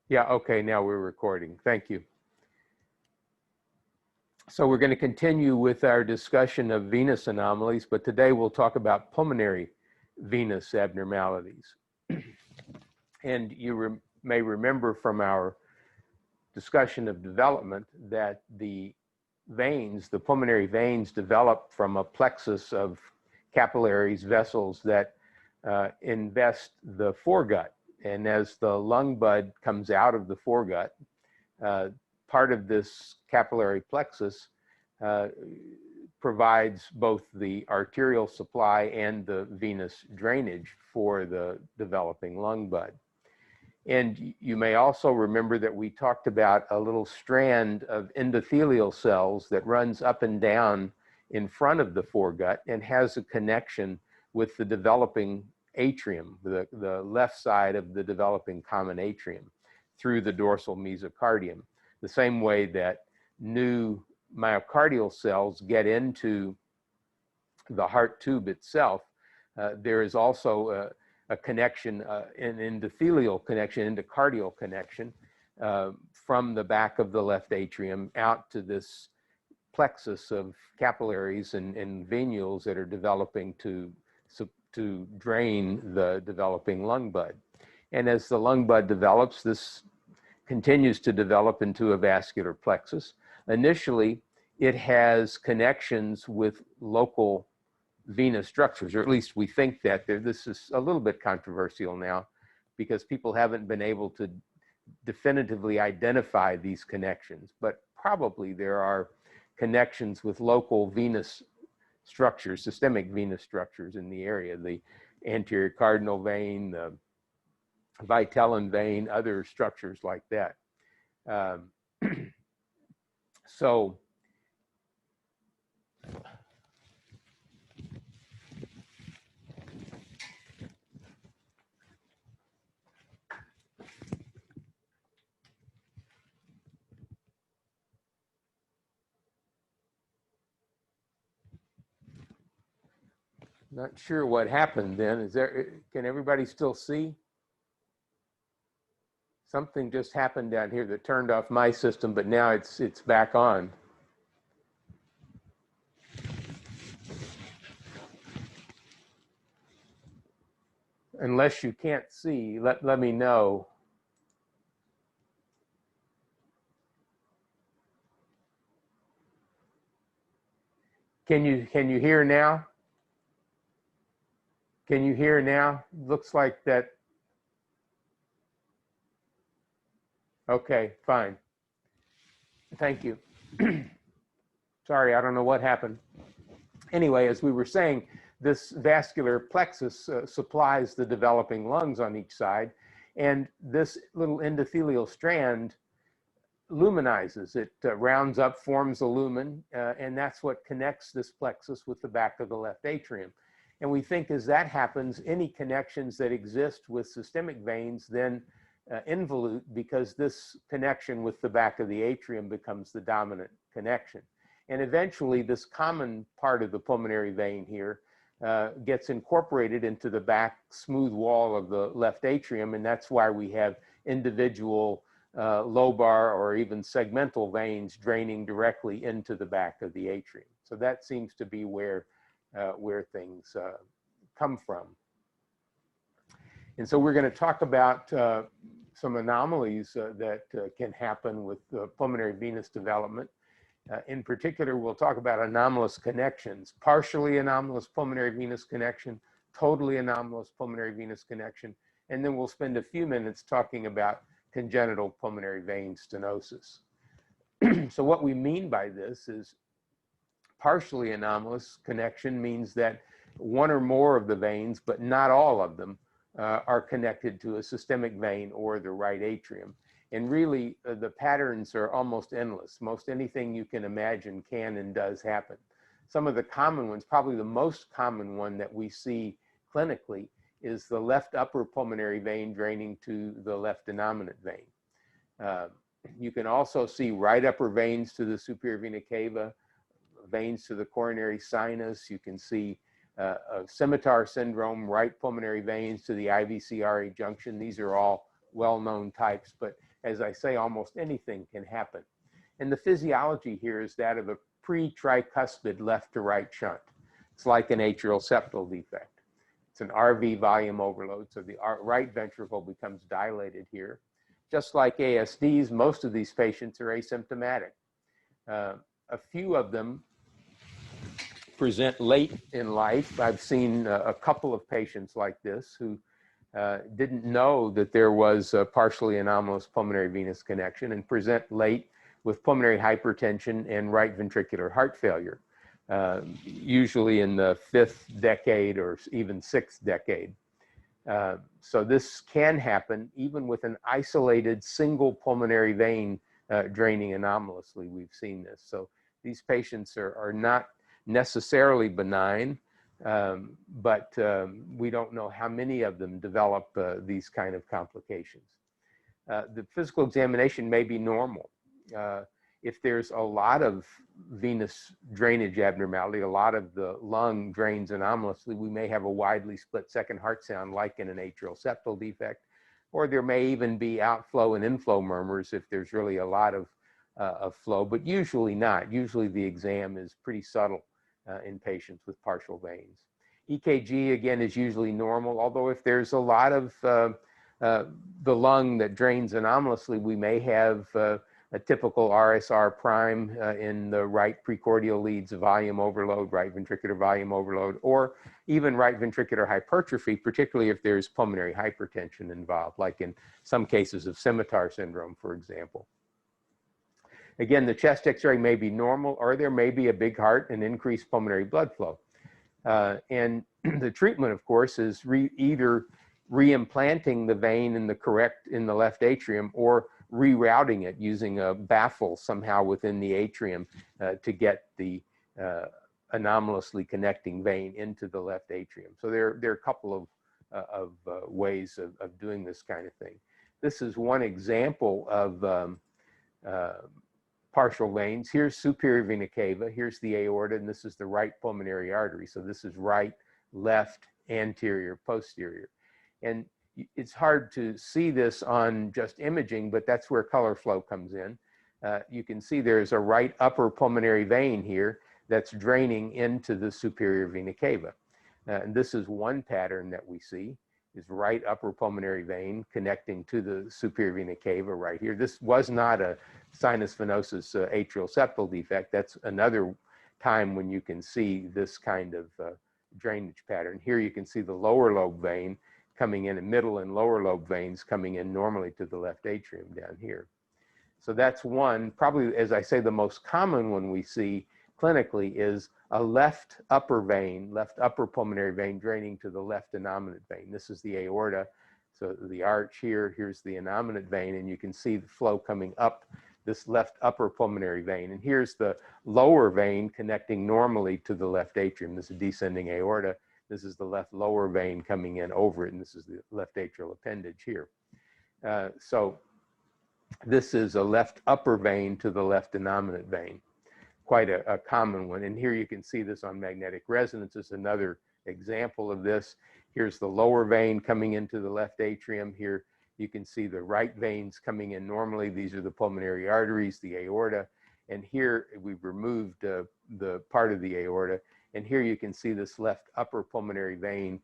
Yeah, okay, now we're recording. Thank you. So we're going to continue with our discussion of venous anomalies, but today we'll talk about pulmonary venous abnormalities. And you may remember from our discussion of development that the veins, the pulmonary veins, develop from a plexus of capillaries, vessels that invest the foregut. And as the lung bud comes out of the foregut, part of this capillary plexus provides both the arterial supply and the venous drainage for the developing lung bud. And you may also remember that we talked about a little strand of endothelial cells that runs up and down in front of the foregut and has a connection with the developing atrium, the left side of the developing common atrium through the dorsal mesocardium. The same way that new myocardial cells get into the heart tube itself, there is also a connection, an endothelial connection, endocardial connection from the back of the left atrium out to this plexus of capillaries and venules that are developing to drain the developing lung bud. And as the lung bud develops, this continues to develop into a vascular plexus. Initially, it has connections with local venous structures, or at least we think that. This is a little bit controversial now because people haven't been able to definitively identify these connections, but probably there are connections with local venous structures, systemic venous structures in the area, the anterior cardinal vein, the vitellin vein, other structures like that. So not sure what happened then. Is there, can everybody still see? Something just happened down here that turned off my system, but now it's back on. Unless you can't see, let me know. Can you hear now? Can you hear now? Looks like that. Okay, fine. Thank you. Sorry, I don't know what happened. Anyway, as we were saying, this vascular plexus supplies the developing lungs on each side, and this little endothelial strand luminizes. It rounds up, forms a lumen, and that's what connects this plexus with the back of the left atrium. And we think as that happens, any connections that exist with systemic veins then involute, because this connection with the back of the atrium becomes the dominant connection. And eventually this common part of the pulmonary vein here gets incorporated into the back smooth wall of the left atrium, and that's why we have individual lobar or even segmental veins draining directly into the back of the atrium. So that seems to be where things come from. And so we're going to talk about some anomalies that can happen with pulmonary venous development. In particular, we'll talk about anomalous connections, partially anomalous pulmonary venous connection, totally anomalous pulmonary venous connection, and then we'll spend a few minutes talking about congenital pulmonary vein stenosis. So what we mean by this is partially anomalous connection means that one or more of the veins, but not all of them, are connected to a systemic vein or the right atrium. And really, the patterns are almost endless. Most anything you can imagine can and does happen. Some of the common ones, probably the most common one that we see clinically, is the left upper pulmonary vein draining to the left innominate vein. You can also see right upper veins to the superior vena cava, veins to the coronary sinus. You can see a Scimitar syndrome, right pulmonary veins to the IVC-RA junction. These are all well-known types, but as I say, almost anything can happen. And the physiology here is that of a pre-tricuspid left to right shunt. It's like an atrial septal defect. It's an RV volume overload, so the right ventricle becomes dilated here. Just like ASDs, most of these patients are asymptomatic. A few of them present late in life. I've seen a couple of patients like this who didn't know that there was a partially anomalous pulmonary venous connection and present late with pulmonary hypertension and right ventricular heart failure, usually in the 5th decade or even 6th decade. So this can happen even with an isolated single pulmonary vein draining anomalously. We've seen this. So these patients are not necessarily benign, but we don't know how many of them develop these kind of complications. The physical examination may be normal. If there's a lot of venous drainage abnormality, a lot of the lung drains anomalously, we may have a widely split second heart sound like in an atrial septal defect, or there may even be outflow and inflow murmurs if there's really a lot of flow, but usually not. Usually the exam is pretty subtle in patients with partial veins. EKG, again, is usually normal, although if there's a lot of the lung that drains anomalously, we may have a typical RSR prime in the right precordial leads, volume overload, right ventricular volume overload, or even right ventricular hypertrophy, particularly if there's pulmonary hypertension involved, like in some cases of Scimitar syndrome, for example. Again, the chest X-ray may be normal, or there may be a big heart and increased pulmonary blood flow. And the treatment, of course, is either reimplanting the vein in the left atrium, or rerouting it using a baffle somehow within the atrium to get the anomalously connecting vein into the left atrium. So there are a couple of ways of doing this kind of thing. This is one example of partial veins. Here's superior vena cava, here's the aorta, and this is the right pulmonary artery. So this is right, left, anterior, posterior. And it's hard to see this on just imaging, but that's where color flow comes in. You can see there's a right upper pulmonary vein here that's draining into the superior vena cava. And this is one pattern that we see, is right upper pulmonary vein connecting to the superior vena cava right here. This was not a sinus venosus atrial septal defect. That's another time when you can see this kind of drainage pattern. Here you can see the lower lobe vein coming in, and middle and lower lobe veins coming in normally to the left atrium down here. So that's one, probably, as I say, the most common one we see clinically is a left upper vein, left upper pulmonary vein draining to the left innominate vein. This is the aorta. So the arch here, here's the innominate vein, and you can see the flow coming up this left upper pulmonary vein. And here's the lower vein connecting normally to the left atrium. This is descending aorta. This is the left lower vein coming in over it, and this is the left atrial appendage here. So this is a left upper vein to the left innominate vein, quite a common one. And here you can see this on magnetic resonance. This is another example of this. Here's the lower vein coming into the left atrium. Here you can see the right veins coming in normally. These are the pulmonary arteries, the aorta. And here we've removed the part of the aorta. And here you can see this left upper pulmonary vein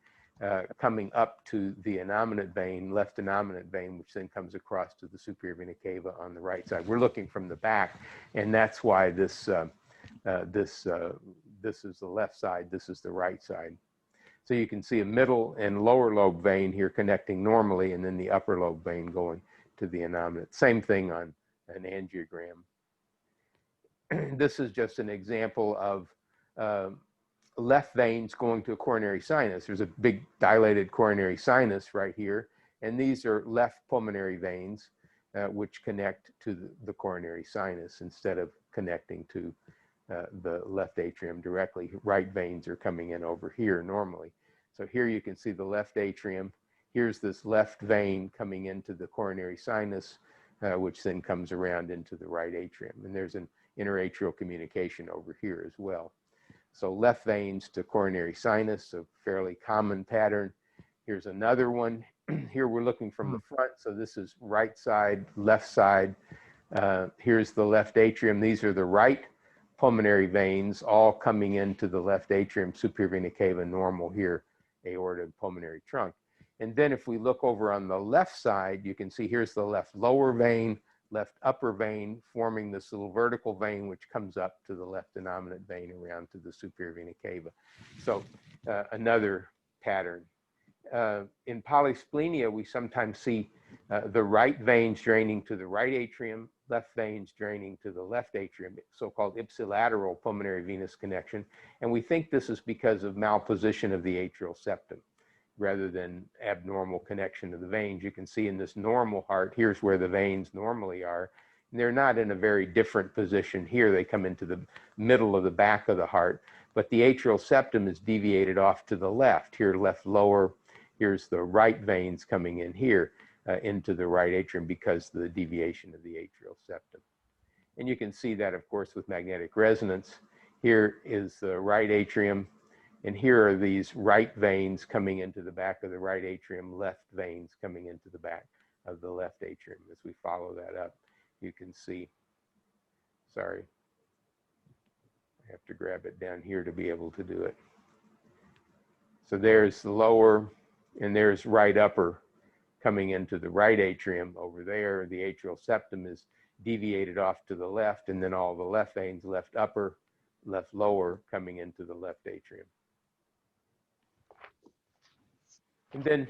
coming up to the innominate vein, left innominate vein, which then comes across to the superior vena cava on the right side. We're looking from the back, and that's why this is the left side, this is the right side. So you can see a middle and lower lobe vein here connecting normally, and then the upper lobe vein going to the innominate. Same thing on an angiogram. This is just an example of left veins going to a coronary sinus. There's a big dilated coronary sinus right here, and these are left pulmonary veins which connect to the coronary sinus instead of connecting to the left atrium directly. Right veins are coming in over here normally. So here you can see the left atrium. Here's this left vein coming into the coronary sinus, which then comes around into the right atrium. And there's an interatrial communication over here as well. So left veins to coronary sinus, a fairly common pattern. Here's another one. Here we're looking from the front. So this is right side, left side. Here's the left atrium. These are the right pulmonary veins all coming into the left atrium, superior vena cava, normal here, aorta, pulmonary trunk. And then if we look over on the left side, you can see here's the left lower vein, left upper vein, forming this little vertical vein, which comes up to the left innominate vein around to the superior vena cava. So another pattern. In polysplenia, we sometimes see the right veins draining to the right atrium, left veins draining to the left atrium, so-called ipsilateral pulmonary venous connection. And we think this is because of malposition of the atrial septum rather than abnormal connection of the veins. You can see in this normal heart, here's where the veins normally are. And they're not in a very different position here. They come into the middle of the back of the heart, but the atrial septum is deviated off to the left. Here, left lower, here's the right veins coming in here into the right atrium because of the deviation of the atrial septum. And you can see that, of course, with magnetic resonance. Here is the right atrium, and here are these right veins coming into the back of the right atrium, left veins coming into the back of the left atrium. As we follow that up, you can see, sorry, I have to grab it down here to be able to do it. So there's the lower, and there's right upper coming into the right atrium over there. The atrial septum is deviated off to the left, and then all the left veins, left upper, left lower, coming into the left atrium. And then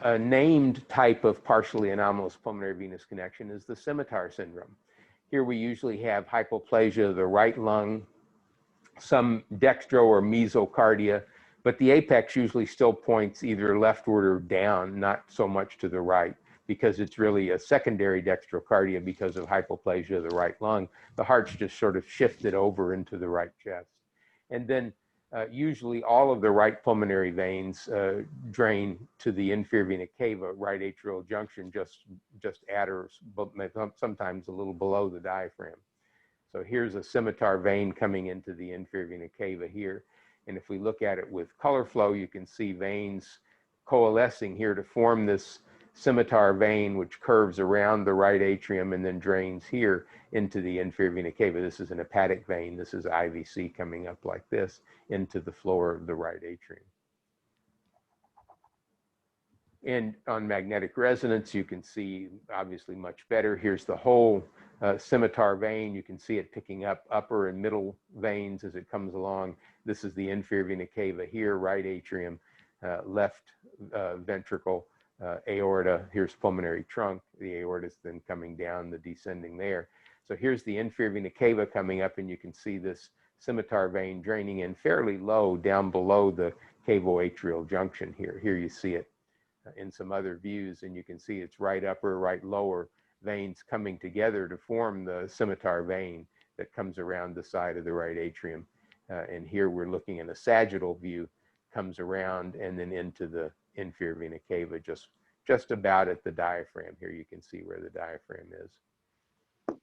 a named type of partially anomalous pulmonary venous connection is the Scimitar syndrome. Here we usually have hypoplasia of the right lung, some dextro or mesocardia, but the apex usually still points either leftward or down, not so much to the right, because it's really a secondary dextrocardia because of hypoplasia of the right lung. The heart's just sort of shifted over into the right chest. And then usually all of the right pulmonary veins drain to the inferior vena cava, right atrial junction, just at or sometimes a little below the diaphragm. So here's a scimitar vein coming into the inferior vena cava here. And if we look at it with color flow, you can see veins coalescing here to form this scimitar vein, which curves around the right atrium and then drains here into the inferior vena cava. This is an hepatic vein. This is IVC coming up like this into the floor of the right atrium. And on magnetic resonance, you can see obviously much better. Here's the whole scimitar vein. You can see it picking up upper and middle veins as it comes along. This is the inferior vena cava here, right atrium, left ventricle, aorta. Here's pulmonary trunk. The aorta is then coming down, the descending there. So here's the inferior vena cava coming up, and you can see this scimitar vein draining in fairly low down below the cavoatrial junction here. Here you see it in some other views, and you can see it's right upper, right lower veins coming together to form the scimitar vein that comes around the side of the right atrium. And here we're looking at a sagittal view, comes around and then into the inferior vena cava, just about at the diaphragm. Here you can see where the diaphragm is.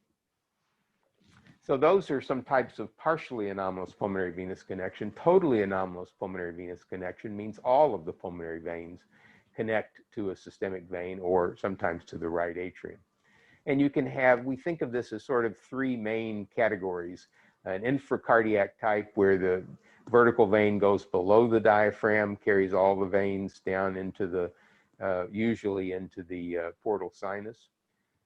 So those are some types of partially anomalous pulmonary venous connection. Totally anomalous pulmonary venous connection means all of the pulmonary veins connect to a systemic vein or sometimes to the right atrium. And you can have, we think of this as sort of three main categories: an infracardiac type where the vertical vein goes below the diaphragm, carries all the veins down into the, usually into the portal sinus;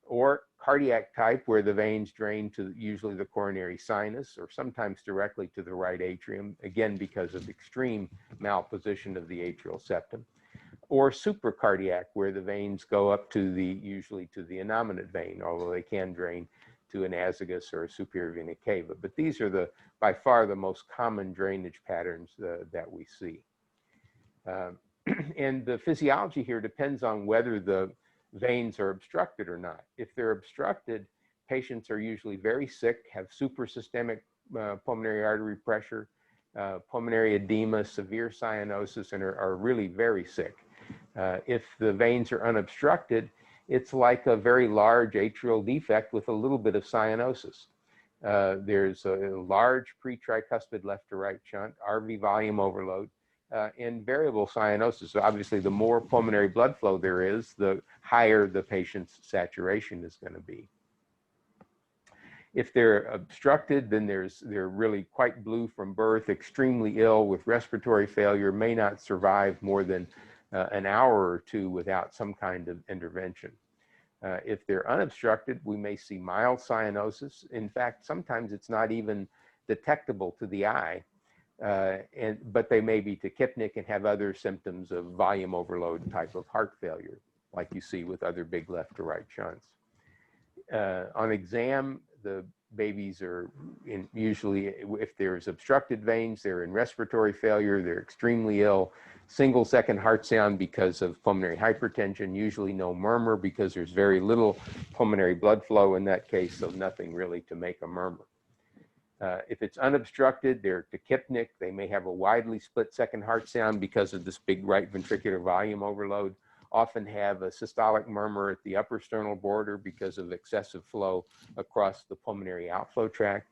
or cardiac type where the veins drain to usually the coronary sinus or sometimes directly to the right atrium, again because of extreme malposition of the atrial septum; or supracardiac where the veins go up to the, usually to the innominate vein, although they can drain to an azygos or a superior vena cava. But these are the, by far the most common drainage patterns that we see. And the physiology here depends on whether the veins are obstructed or not. If they're obstructed, patients are usually very sick, have suprasystemic pulmonary artery pressure, pulmonary edema, severe cyanosis, and are really very sick. If the veins are unobstructed, it's like a very large atrial defect with a little bit of cyanosis. There's a large pre-tricuspid left to right shunt, RV volume overload, and variable cyanosis. So obviously, the more pulmonary blood flow there is, the higher the patient's saturation is going to be. If they're obstructed, then they're really quite blue from birth, extremely ill with respiratory failure, may not survive more than an hour or two without some kind of intervention. If they're unobstructed, we may see mild cyanosis. In fact, sometimes it's not even detectable to the eye, but they may be tachypnic and have other symptoms of volume overload type of heart failure, like you see with other big left to right shunts. On exam, the babies are usually, if there's obstructed veins, they're in respiratory failure, they're extremely ill, single second heart sound because of pulmonary hypertension, usually no murmur because there's very little pulmonary blood flow in that case, so nothing really to make a murmur. If it's unobstructed, they're tachypnic, they may have a widely split second heart sound because of this big right ventricular volume overload, often have a systolic murmur at the upper sternal border because of excessive flow across the pulmonary outflow tract,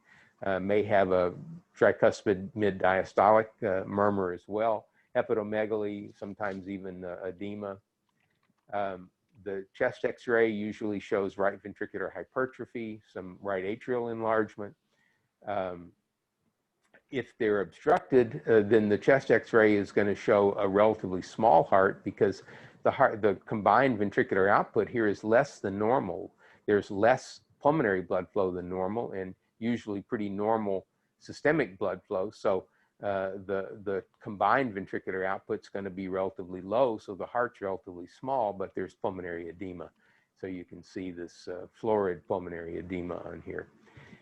may have a tricuspid mid-diastolic murmur as well, hepatomegaly, sometimes even edema. The chest x-ray usually shows right ventricular hypertrophy, some right atrial enlargement. If they're obstructed, then the chest x-ray is going to show a relatively small heart because the combined ventricular output here is less than normal. There's less pulmonary blood flow than normal and usually pretty normal systemic blood flow. So the combined ventricular output is going to be relatively low. So the heart's relatively small, but there's pulmonary edema. So you can see this florid pulmonary edema on here.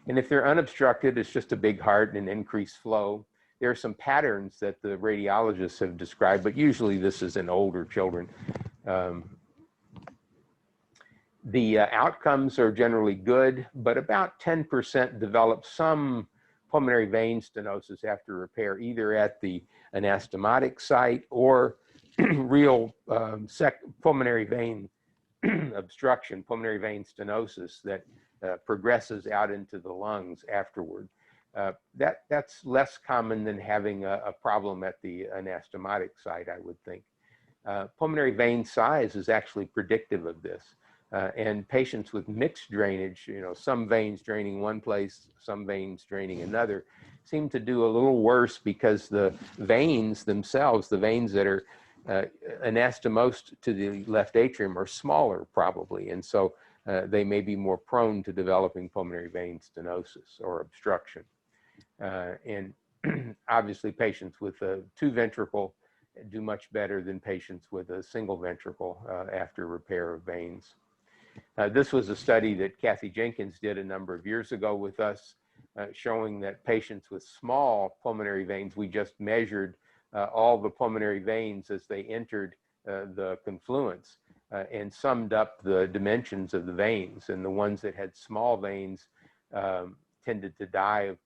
And if they're unobstructed, it's just a big heart and increased flow. There are some patterns that the radiologists have described, but usually this is in older children. The outcomes are generally good, but about 10% develop some pulmonary vein stenosis after repair, either at the anastomotic site or real pulmonary vein obstruction, pulmonary vein stenosis that progresses out into the lungs afterward. That's less common than having a problem at the anastomotic site, I would think. Pulmonary vein size is actually predictive of this. And patients with mixed drainage, some veins draining one place, some veins draining another, seem to do a little worse because the veins themselves, the veins that are anastomosed to the left atrium are smaller probably. And so they may be more prone to developing pulmonary vein stenosis or obstruction. And obviously patients with a two ventricle do much better than patients with a single ventricle after repair of veins. This was a study that Kathy Jenkins did a number of years ago with us, showing that patients with small pulmonary veins, we just measured all the pulmonary veins as they entered the confluence and summed up the dimensions of the veins. And the ones that had small veins tended to die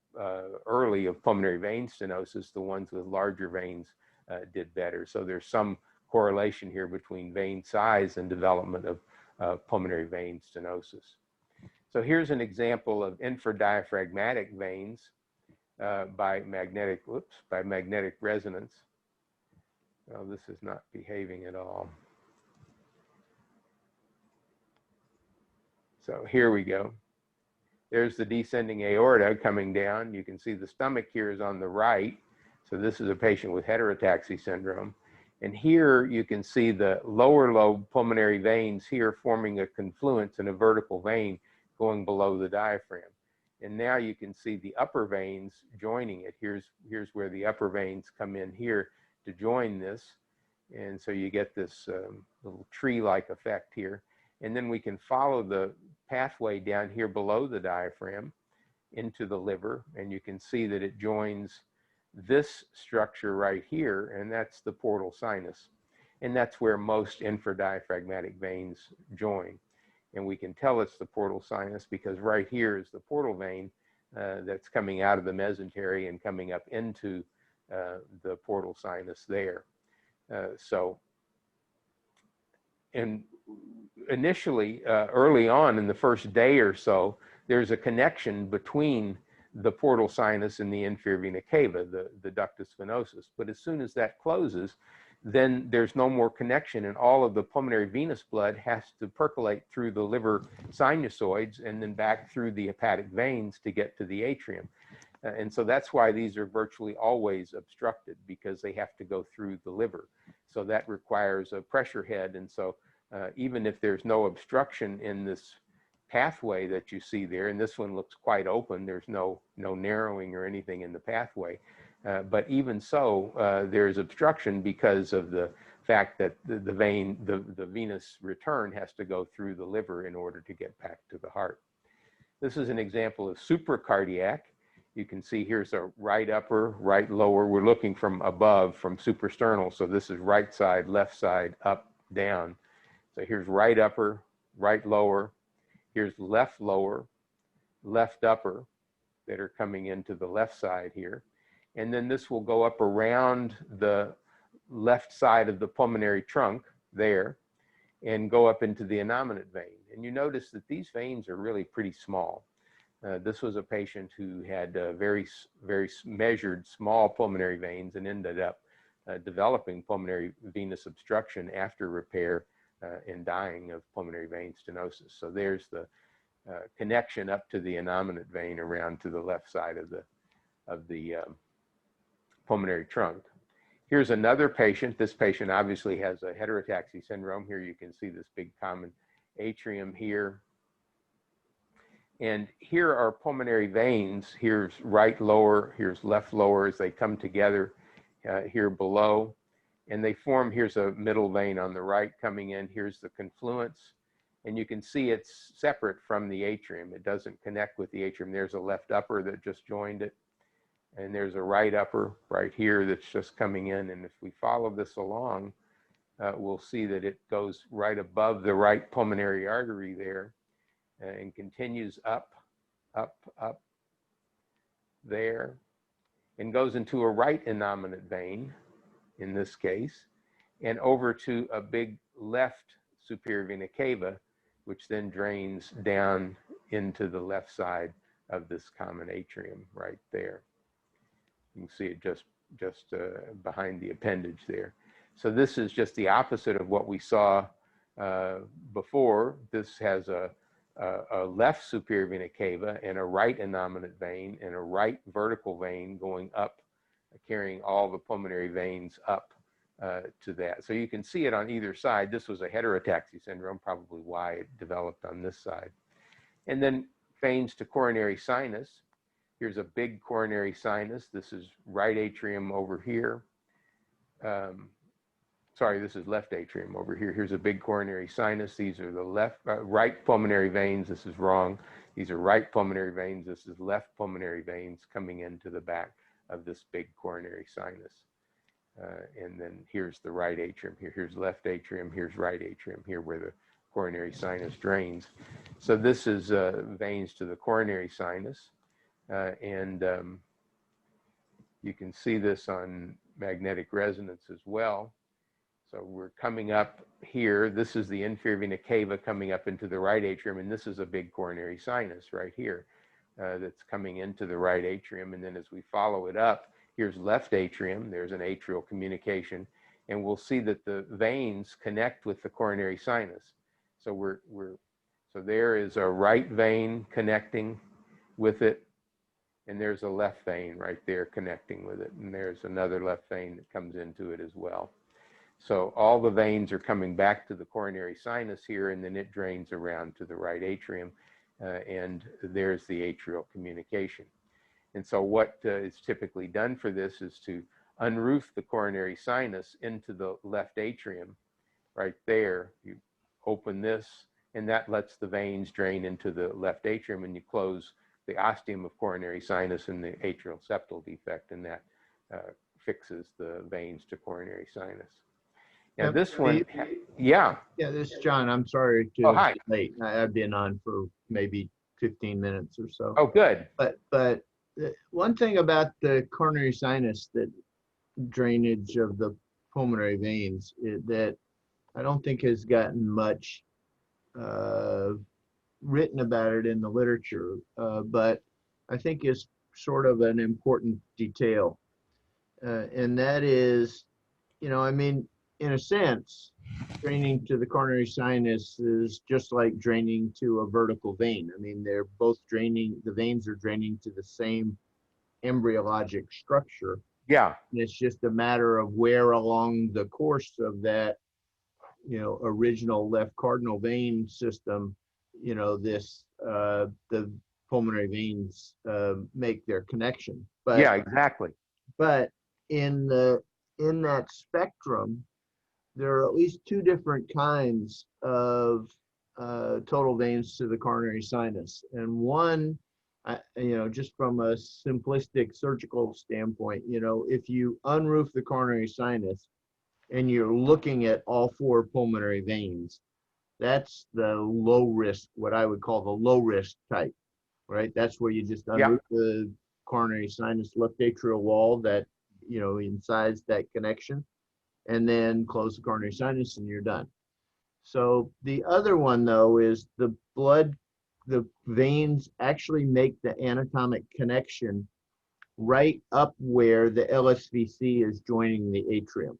early of pulmonary vein stenosis. The ones with larger veins did better. So there's some correlation here between vein size and development of pulmonary vein stenosis. So here's an example of infradiaphragmatic veins by magnetic resonance. Well, this is not behaving at all. So here we go. There's the descending aorta coming down. You can see the stomach here is on the right. So this is a patient with heterotaxy syndrome. And here you can see the lower lobe pulmonary veins here forming a confluence in a vertical vein going below the diaphragm. And now you can see the upper veins joining it. Here's where the upper veins come in here to join this. And so you get this little tree-like effect here. And then we can follow the pathway down here below the diaphragm into the liver. And you can see that it joins this structure right here, and that's the portal sinus. And that's where most infradiaphragmatic veins join. And we can tell it's the portal sinus because right here is the portal vein that's coming out of the mesentery and coming up into the portal sinus there. And initially, early on in the first day or so, there's a connection between the portal sinus in the inferior vena cava, the ductus venosus. But as soon as that closes, then there's no more connection, and all of the pulmonary venous blood has to percolate through the liver sinusoids and then back through the hepatic veins to get to the atrium. And so that's why these are virtually always obstructed, because they have to go through the liver. So that requires a pressure head. And so even if there's no obstruction in this pathway that you see there, and this one looks quite open, there's no narrowing or anything in the pathway. But even so, there's obstruction because of the fact that the venous return has to go through the liver in order to get back to the heart. This is an example of supracardiac. You can see here's a right upper, right lower. We're looking from above, from suprasternal. So this is right side, left side, up, down. So here's right upper, right lower. Here's left lower, left upper that are coming into the left side here. And then this will go up around the left side of the pulmonary trunk there and go up into the innominate vein. And you notice that these veins are really pretty small. This was a patient who had very measured small pulmonary veins and ended up developing pulmonary venous obstruction after repair and dying of pulmonary vein stenosis. So there's the connection up to the innominate vein around to the left side of the pulmonary trunk. Here's another patient. This patient obviously has a heterotaxy syndrome. Here you can see this big common atrium here. And here are pulmonary veins. Here's right lower, here's left lower as they come together here below. And they form, here's a middle vein on the right coming in, here's the confluence. And you can see it's separate from the atrium. It doesn't connect with the atrium. There's a left upper that just joined it. And there's a right upper right here that's just coming in. And if we follow this along, we'll see that it goes right above the right pulmonary artery there and continues up, up, up there, and goes into a right innominate vein in this case, and over to a big left superior vena cava, which then drains down into the left side of this common atrium right there. You can see it just behind the appendage there. So this is just the opposite of what we saw before. This has a left superior vena cava and a right innominate vein and a right vertical vein going up, carrying all the pulmonary veins up to that. So you can see it on either side. This was a heterotaxy syndrome, probably why it developed on this side. And then veins to coronary sinus. Here's a big coronary sinus. This is right atrium over here. Sorry, this is left atrium over here. Here's a big coronary sinus. These are the right pulmonary veins. This is wrong. These are right pulmonary veins. This is left pulmonary veins coming into the back of this big coronary sinus. And then here's the right atrium. Here's left atrium. Here's right atrium here where the coronary sinus drains. So this is veins to the coronary sinus. And you can see this on magnetic resonance as well. So we're coming up here. This is the inferior vena cava coming up into the right atrium, and this is a big coronary sinus right here that's coming into the right atrium. And then as we follow it up, here's left atrium. There's an atrial communication, and we'll see that the veins connect with the coronary sinus. So so there is a right vein connecting with it, and there's a left vein right there connecting with it, and there's another left vein that comes into it as well. So all the veins are coming back to the coronary sinus here, and then it drains around to the right atrium, and there's the atrial communication. And so what is typically done for this is to unroof the coronary sinus into the left atrium right there. You open this, and that lets the veins drain into the left atrium, and you close the ostium of coronary sinus and the atrial septal defect, and that fixes the veins to coronary sinus. Now this one, yeah. Yeah, this is John. I'm sorry to hi. be late. I've been on for maybe 15 minutes or so. Oh, good. But one thing about the coronary sinus, that drainage of the pulmonary veins, that I don't think has gotten much written about it in the literature, but I think is sort of an important detail, and that is, I mean, in a sense, draining to the coronary sinus is just like draining to a vertical vein. I mean, they're both draining, the veins are draining to the same embryologic structure. Yeah. And it's just a matter of where along the course of that, original left cardinal vein system, the pulmonary veins make their connection. But Yeah, exactly. But in that spectrum, there are at least two different kinds of total veins to the coronary sinus. And one, just from a simplistic surgical standpoint, if you unroof the coronary sinus and you're looking at all four pulmonary veins, that's the low risk, what I would call the low risk type, right? That's where you just unroof the coronary sinus left atrial wall that, incides that connection, and then close the coronary sinus and you're done. So the other one, though, is the veins actually make the anatomic connection right up where the LSVC is joining the atrium.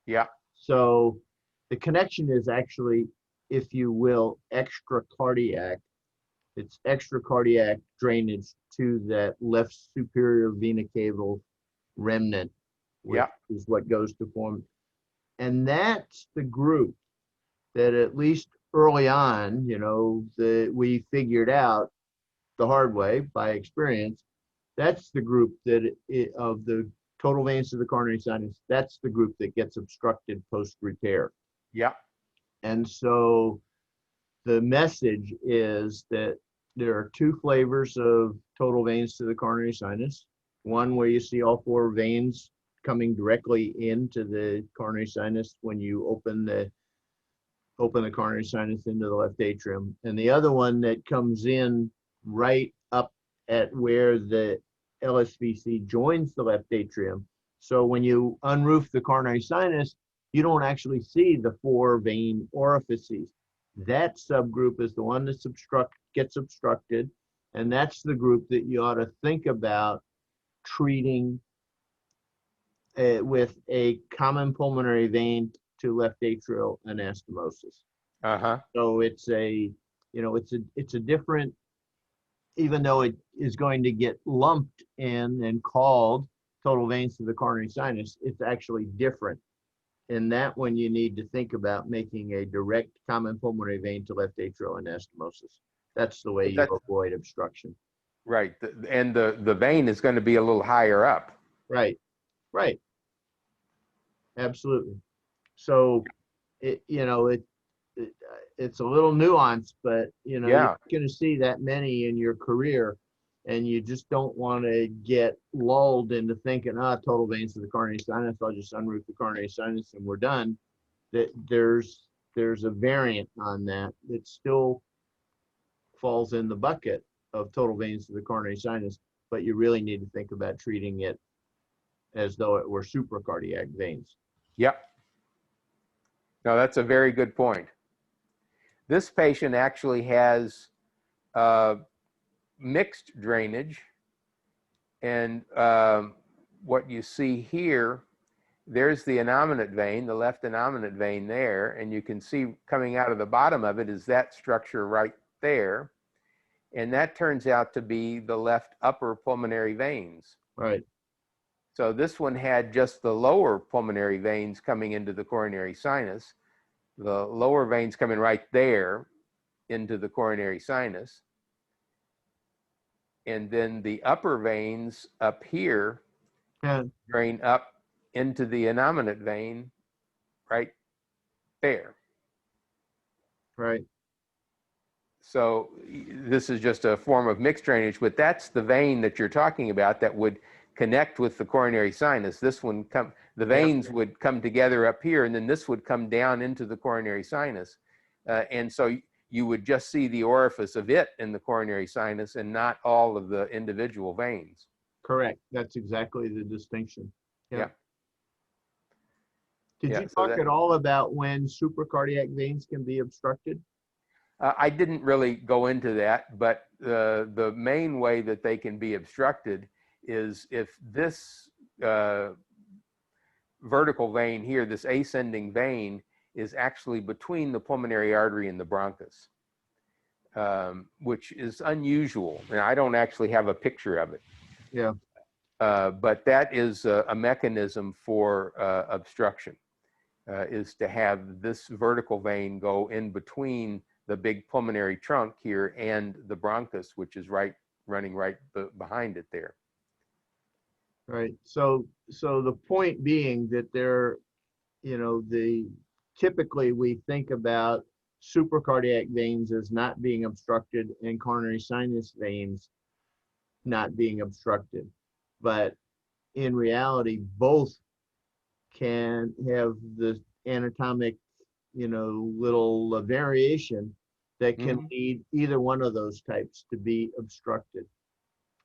Yeah. So the connection is actually, if you will, extracardiac. It's extracardiac drainage to that left superior vena cava remnant, which is what goes to form. And that's the group that, at least early on, we figured out the hard way by experience. That's the group of the total veins to the coronary sinus. That's the group that gets obstructed post repair. Yeah. And so the message is that there are two flavors of total veins to the coronary sinus. One where you see all four veins coming directly into the coronary sinus when you open the coronary sinus into the left atrium, and the other one that comes in right up at where the LSVC joins the left atrium. So when you unroof the coronary sinus, you don't actually see the four vein orifices. That subgroup is the one that gets obstructed, and that's the group that you ought to think about treating with a common pulmonary vein to left atrial anastomosis. So it's a different, even though it is going to get lumped in and called total veins to the coronary sinus, it's actually different. In that one, you need to think about making a direct common pulmonary vein to left atrial anastomosis. That's the way you avoid obstruction. Right. And the vein is going to be a little higher up. Right. Absolutely. So it's a little nuanced, but you're going to see that many in your career, and you just don't want to get lulled into thinking, total veins to the coronary sinus, I'll just unroof the coronary sinus and we're done. That there's a variant on that still falls in the bucket of total veins to the coronary sinus, but you really need to think about treating it as though it were supracardiac veins. Yep. No, that's a very good point. This patient actually has mixed drainage, and what you see here, there's the innominate vein, the left innominate vein there, and you can see coming out of the bottom of it is that structure right there, and that turns out to be the left upper pulmonary veins. Right. So this one had just the lower pulmonary veins coming into the coronary sinus, the lower veins coming right there into the coronary sinus, and then the upper veins up here drain up into the innominate vein right there. Right. So this is just a form of mixed drainage, but that's the vein that you're talking about that would connect with the coronary sinus. This one the veins would come together up here, and then this would come down into the coronary sinus. And so you would just see the orifice of it in the coronary sinus and not all of the individual veins. Correct. That's exactly the distinction. Yeah. Did you talk at all about when supracardiac veins can be obstructed? I didn't really go into that, but the main way that they can be obstructed is if this vertical vein here, this ascending vein, is actually between the pulmonary artery and the bronchus, which is unusual. And I don't actually have a picture of it. Yeah. But that is a mechanism for obstruction, is to have this vertical vein go in between the big pulmonary trunk here and the bronchus, which is running right behind it there. Right. So the point being that typically we think about supracardiac veins as not being obstructed and coronary sinus veins not being obstructed. But in reality, both can have the anatomic, little variation that can lead either one of those types to be obstructed.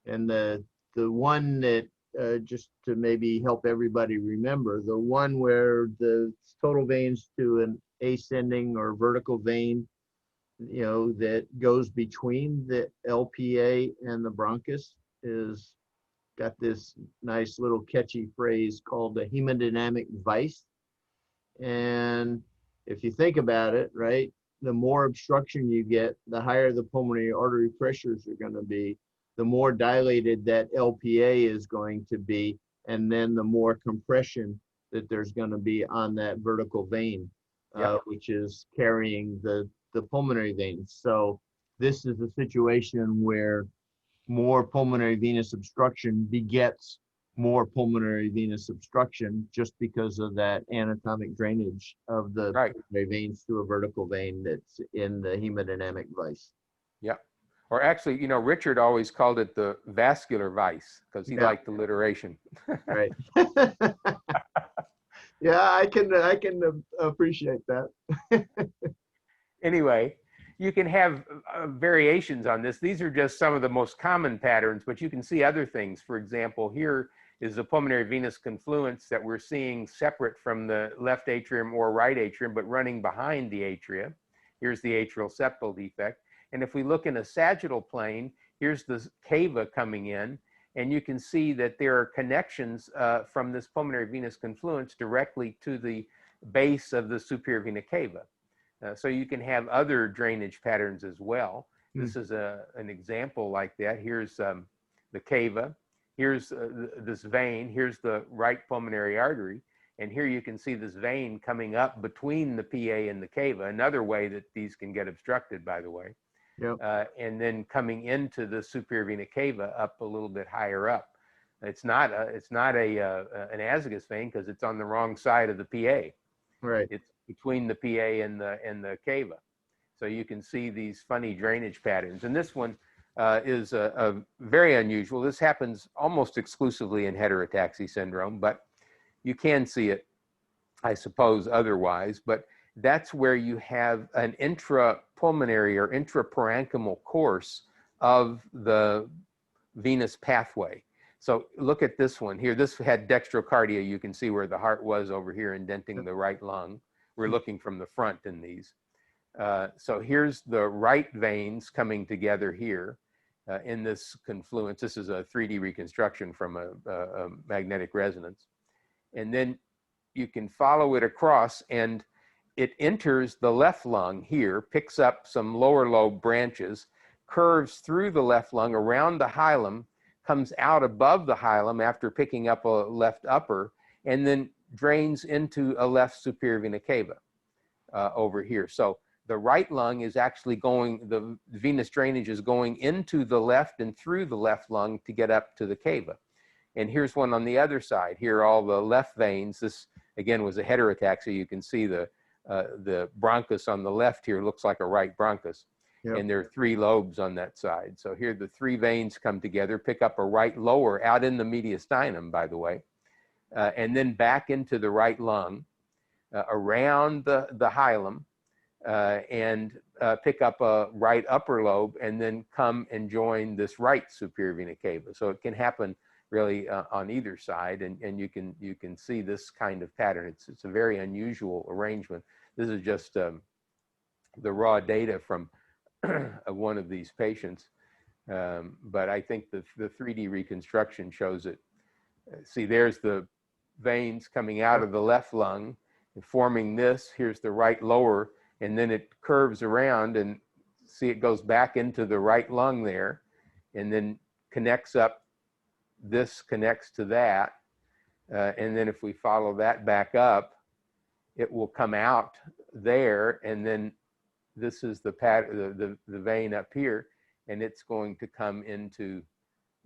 And the one that, just to maybe help everybody remember, the one where the total veins to an ascending or vertical vein, that goes between the LPA and the bronchus is got this nice little catchy phrase called the hemodynamic vice. And if you think about it, right, the more obstruction you get, the higher the pulmonary artery pressures are going to be, the more dilated that LPA is going to be, and then the more compression that there's going to be on that vertical vein, which is carrying the pulmonary veins. So this is a situation where more pulmonary venous obstruction begets more pulmonary venous obstruction just because of that anatomic drainage of the pulmonary veins through a vertical vein that's in the hemodynamic vice. Yeah. Or actually, Richard always called it the vascular vice because he liked alliteration. Right. Yeah, I can appreciate that. Anyway, you can have variations on this. These are just some of the most common patterns, but you can see other things. For example, here is the pulmonary venous confluence that we're seeing separate from the left atrium or right atrium, but running behind the atria. Here's the atrial septal defect. And if we look in a sagittal plane, here's the cava coming in, and you can see that there are connections from this pulmonary venous confluence directly to the base of the superior vena cava. So you can have other drainage patterns as well. This is an example like that. Here's the cava. Here's this vein. Here's the right pulmonary artery. And here you can see this vein coming up between the PA and the cava. Another way that these can get obstructed, by the way. Yep. And then coming into the superior vena cava up a little bit higher up. It's not an azygous vein because it's on the wrong side of the PA. Right. It's between the PA and the cava. So you can see these funny drainage patterns. And this one is a very unusual. This happens almost exclusively in heterotaxy syndrome, but you can see it, I suppose, otherwise. But that's where you have an intrapulmonary or intraparenchymal course of the venous pathway. So look at this one here. This had dextrocardia. You can see where the heart was over here indenting the right lung. We're looking from the front in these. So here's the right veins coming together here in this confluence. This is a 3D reconstruction from a magnetic resonance. And then you can follow it across, and it enters the left lung here, picks up some lower lobe branches, curves through the left lung around the hilum, comes out above the hilum after picking up a left upper, and then drains into a left superior vena cava over here. So the right lung is actually the venous drainage is going into the left and through the left lung to get up to the cava. And here's one on the other side. Here are all the left veins. This, again, was a heterotaxy. You can see the bronchus on the left here looks like a right bronchus. Yep. And there are 3 lobes on that side. So here the 3 veins come together, pick up a right lower out in the mediastinum, by the way, and then back into the right lung, around the hilum, and pick up a right upper lobe, and then come and join this right superior vena cava. So it can happen really on either side, and you can see this kind of pattern. It's a very unusual arrangement. This is just the raw data from of one of these patients. But I think the 3D reconstruction shows it. See, there's the veins coming out of the left lung and forming this. Here's the right lower, and then it curves around, and see it goes back into the right lung there, and then connects up. This connects to that. And then if we follow that back up, it will come out there, and then this is the vein up here, and it's going to come into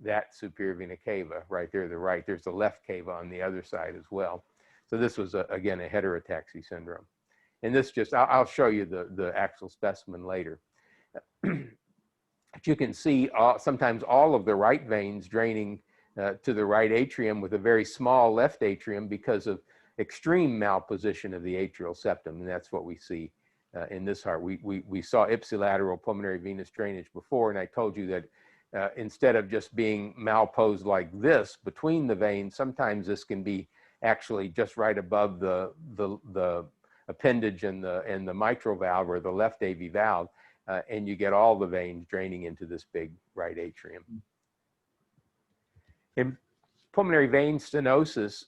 that superior vena cava right there to the right. There's a left cava on the other side as well. So this was, again, a heterotaxy syndrome. And this just, I'll show you the actual specimen later. But you can see sometimes all of the right veins draining to the right atrium with a very small left atrium because of extreme malposition of the atrial septum. And that's what we see in this heart. We saw ipsilateral pulmonary venous drainage before, and I told you that instead of just being malposed like this between the veins, sometimes this can be actually just right above the appendage and the mitral valve, or the left AV valve, and you get all the veins draining into this big right atrium. In pulmonary vein stenosis,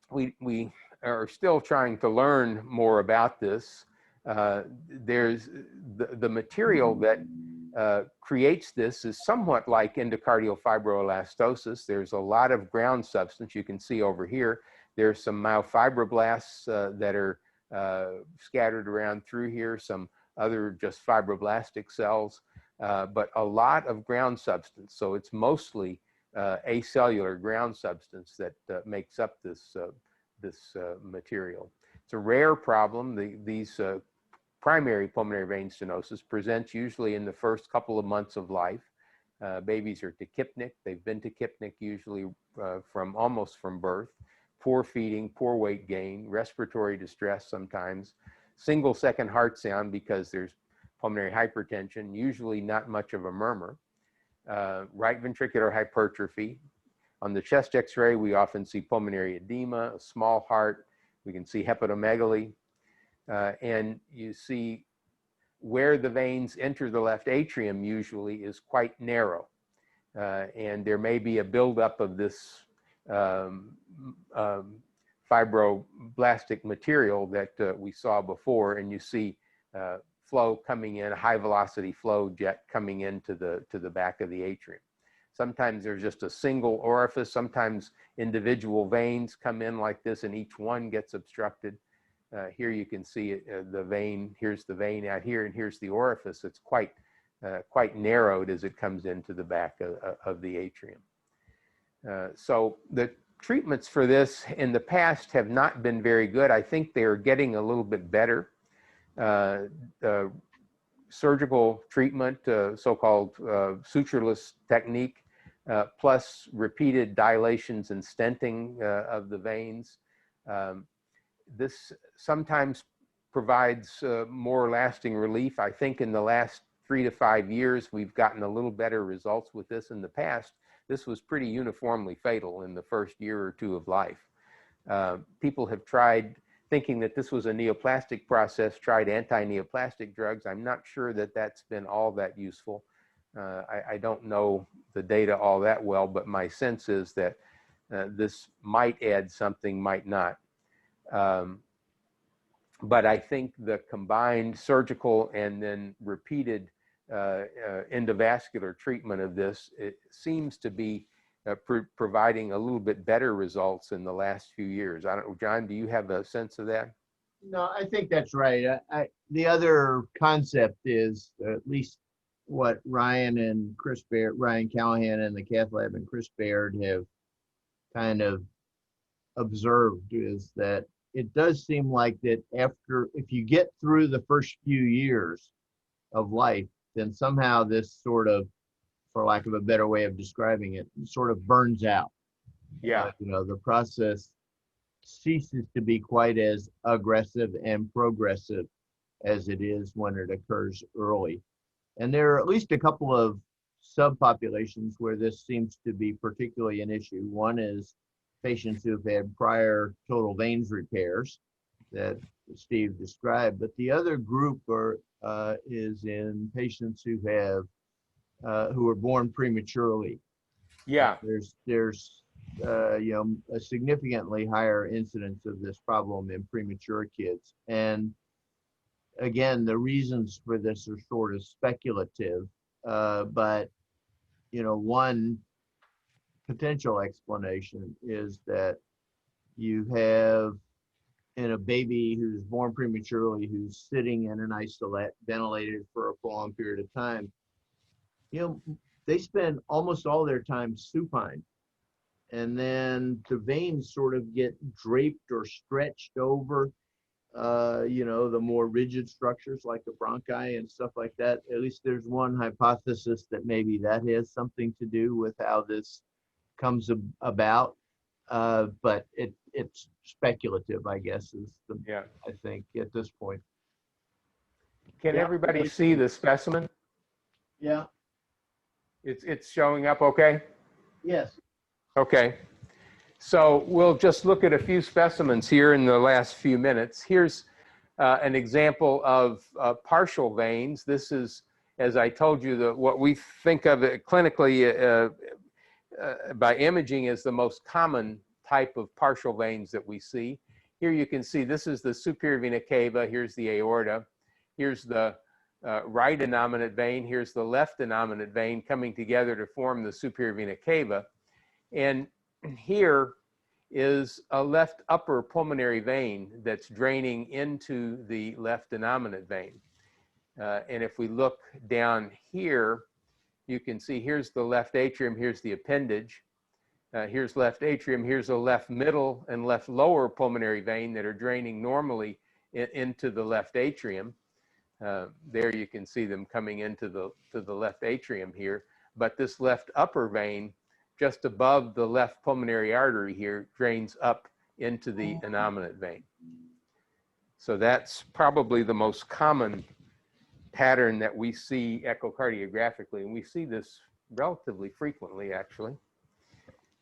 we are still trying to learn more about this. There's the material that creates this is somewhat like endocardial fibroelastosis. There's a lot of ground substance. You can see over here, there's some myofibroblasts that are scattered around through here, some other just fibroblastic cells, but a lot of ground substance. So it's mostly acellular ground substance that makes up this material. It's a rare problem. These primary pulmonary vein stenosis presents usually in the first couple of months of life. Babies are tachypnic. They've been tachypnic usually almost from birth. Poor feeding, poor weight gain, respiratory distress sometimes, single second heart sound because there's pulmonary hypertension, usually not much of a murmur. Right ventricular hypertrophy. On the chest x-ray, we often see pulmonary edema, a small heart. We can see hepatomegaly. And you see where the veins enter the left atrium usually is quite narrow. And there may be a buildup of this fibroblastic material that we saw before, and you see flow coming in, high velocity flow jet coming into the back of the atrium. Sometimes there's just a single orifice. Sometimes individual veins come in like this, and each one gets obstructed. Here you can see the vein. Here's the vein out here, and here's the orifice. It's quite narrowed as it comes into the back of the atrium. So the treatments for this in the past have not been very good. I think they are getting a little bit better. Surgical treatment, so-called sutureless technique, plus repeated dilations and stenting of the veins. This sometimes provides more lasting relief. I think in the last 3 to 5 years, we've gotten a little better results with this. In the past, this was pretty uniformly fatal in the first year or two of life. People have tried, thinking that this was a neoplastic process, tried anti-neoplastic drugs. I'm not sure that that's been all that useful. I don't know the data all that well, but my sense is that this might add something, might not. But I think the combined surgical and then repeated endovascular treatment of this, it seems to be providing a little bit better results in the last few years. I don't know, John, do you have a sense of that? No, I think that's right. The other concept is, at least what Ryan Callahan and the Cath Lab and Chris Baird have kind of observed, is that it does seem like that if you get through the first few years of life, then somehow this sort of, for lack of a better way of describing it, sort of burns out. Yeah. The process ceases to be quite as aggressive and progressive as it is when it occurs early. And there are at least a couple of subpopulations where this seems to be particularly an issue. One is patients who've had prior total veins repairs that Steve described. But the other group is in patients who have who are born prematurely. Yeah. There's you know, a significantly higher incidence of this problem in premature kids. And again, the reasons for this are sort of speculative, but you know, one potential explanation is that you have in a baby who's born prematurely, who's sitting in an isolate, ventilated for a prolonged period of time, you know, they spend almost all their time supine. And then the veins sort of get draped or stretched over, you know, the more rigid structures like the bronchi and stuff like that. At least there's one hypothesis that maybe that has something to do with how this comes about. But it's speculative, I guess, is the, Yeah. I think at this point. Can Yeah. everybody see the specimen? Yeah. It's showing up okay? Yes. Okay. So we'll just look at a few specimens here in the last few minutes. Here's an example of partial veins. This is, as I told you, what we think of it clinically by imaging is the most common type of partial veins that we see. Here you can see this is the superior vena cava. Here's the aorta. Here's the right innominate vein. Here's the left innominate vein coming together to form the superior vena cava. And here is a left upper pulmonary vein that's draining into the left innominate vein. And if we look down here, you can see here's the left atrium, here's the appendage. Here's left atrium, here's a left middle and left lower pulmonary vein that are draining normally into the left atrium. There you can see them coming into the left atrium here. But this left upper vein, just above the left pulmonary artery here, drains up into the innominate vein. So that's probably the most common pattern that we see echocardiographically, and we see this relatively frequently, actually.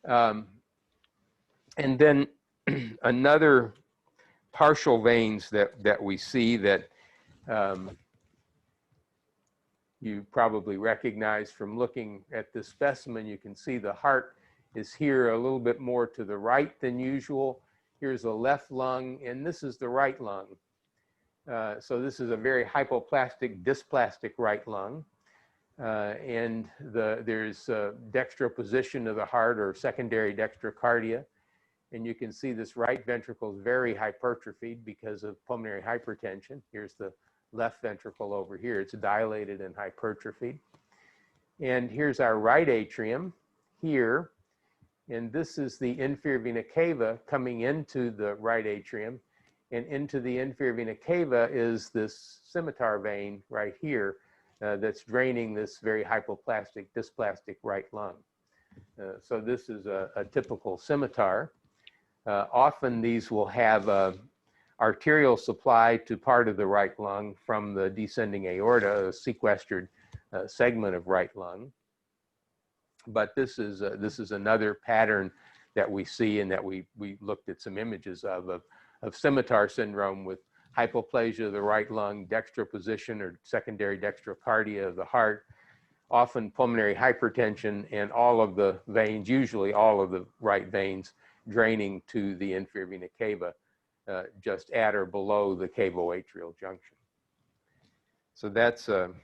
And then another partial veins that we see that you probably recognize from looking at this specimen. You can see the heart is here a little bit more to the right than usual. Here's a left lung, and this is the right lung. So this is a very hypoplastic, dysplastic right lung. And there's dextroposition of the heart or secondary dextrocardia. And you can see this right ventricle is very hypertrophied because of pulmonary hypertension. Here's the left ventricle over here. It's dilated and hypertrophied. And here's our right atrium here. And this is the inferior vena cava coming into the right atrium. And into the inferior vena cava is this scimitar vein right here that's draining this very hypoplastic, dysplastic right lung. So this is a typical scimitar. Often these will have arterial supply to part of the right lung from the descending aorta, a sequestered segment of right lung. But this is another pattern that we see and that we looked at some images of scimitar syndrome with hypoplasia of the right lung, dextroposition or secondary dextrocardia of the heart, often pulmonary hypertension, and all of the veins, usually all of the right veins, draining to the inferior vena cava, just at or below the cavo-atrial junction. So that's, and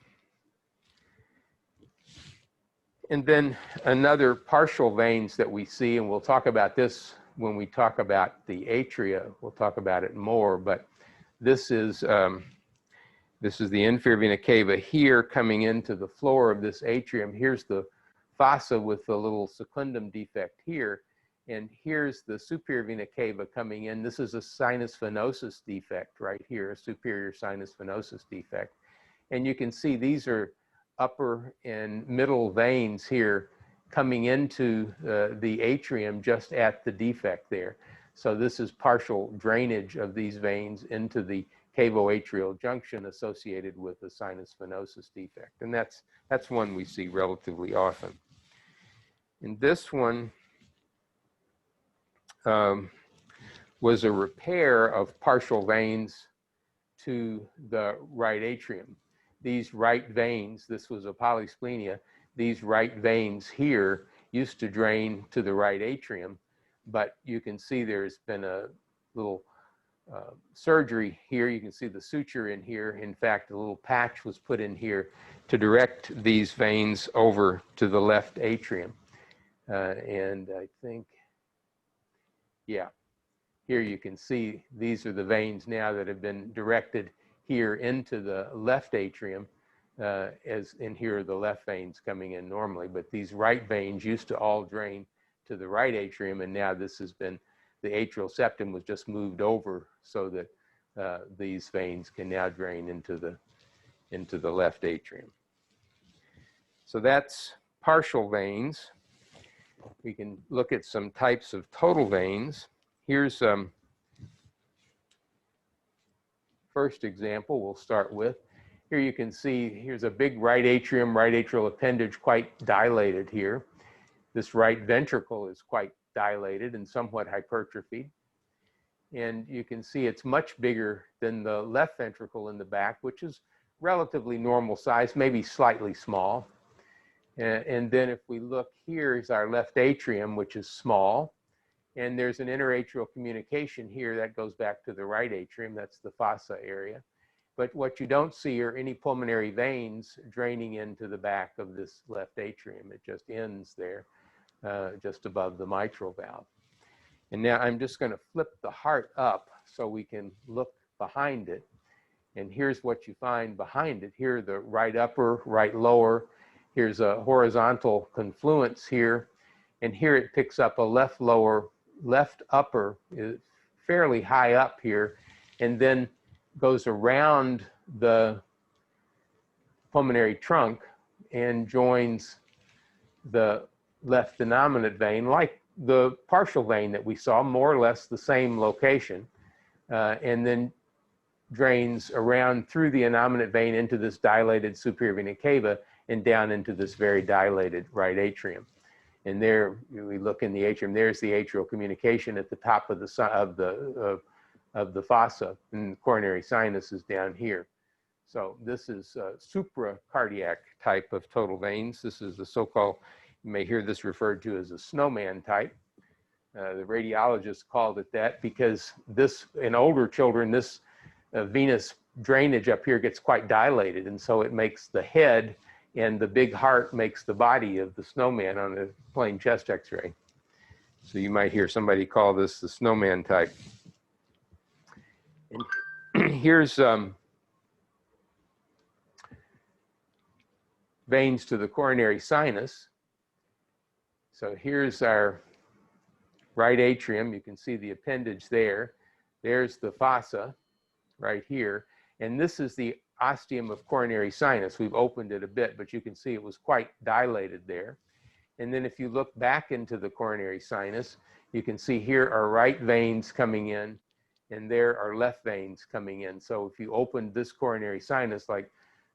then another partial veins that we see, and we'll talk about this when we talk about the atria, we'll talk about it more, but this is the inferior vena cava here coming into the floor of this atrium. Here's the fossa with the little secundum defect here. And here's the superior vena cava coming in. This is a sinus venosus defect right here, a superior sinus venosus defect. And you can see these are upper and middle veins here coming into the atrium just at the defect there. So this is partial drainage of these veins into the cavo-atrial junction associated with the sinus venosus defect. And that's one we see relatively often. And this one was a repair of partial veins to the right atrium. These right veins, this was a polysplenia, these right veins here used to drain to the right atrium, but you can see there's been a little surgery here. You can see the suture in here. In fact, a little patch was put in here to direct these veins over to the left atrium. And I think, yeah, here you can see these are the veins now that have been directed here into the left atrium, as in here are the left veins coming in normally, but these right veins used to all drain to the right atrium, and now this has been, the atrial septum was just moved over so that these veins can now drain into the left atrium. So that's partial veins. We can look at some types of total veins. Here's first example we'll start with. Here you can see, here's a big right atrium, right atrial appendage, quite dilated here. This right ventricle is quite dilated and somewhat hypertrophied. And you can see it's much bigger than the left ventricle in the back, which is relatively normal size, maybe slightly small. And then if we look, here is our left atrium, which is small. And there's an interatrial communication here that goes back to the right atrium. That's the fossa area. But what you don't see are any pulmonary veins draining into the back of this left atrium. It just ends there, just above the mitral valve. And now I'm just going to flip the heart up so we can look behind it. And here's what you find behind it. Here are the right upper, right lower. Here's a horizontal confluence here. And here it picks up a left lower, left upper, is fairly high up here, and then goes around the pulmonary trunk and joins the left innominate vein, like the partial vein that we saw, more or less the same location, and then drains around through the innominate vein into this dilated superior vena cava and down into this very dilated right atrium. And there we look in the atrium, there's the atrial communication at the top of the fossa, and the coronary sinus is down here. So this is supracardiac type of total veins. This is the so-called, you may hear this referred to as a snowman type. The radiologists called it that because this, in older children, this venous drainage up here gets quite dilated, and so it makes the head, and the big heart makes the body of the snowman on a plain chest x-ray. So you might hear somebody call this the snowman type. And here's veins to the coronary sinus. So here's our right atrium. You can see the appendage there. There's the fossa right here. And this is the ostium of coronary sinus. We've opened it a bit, but you can see it was quite dilated there. And then if you look back into the coronary sinus, you can see here are right veins coming in, and there are left veins coming in. So if you opened this coronary sinus, like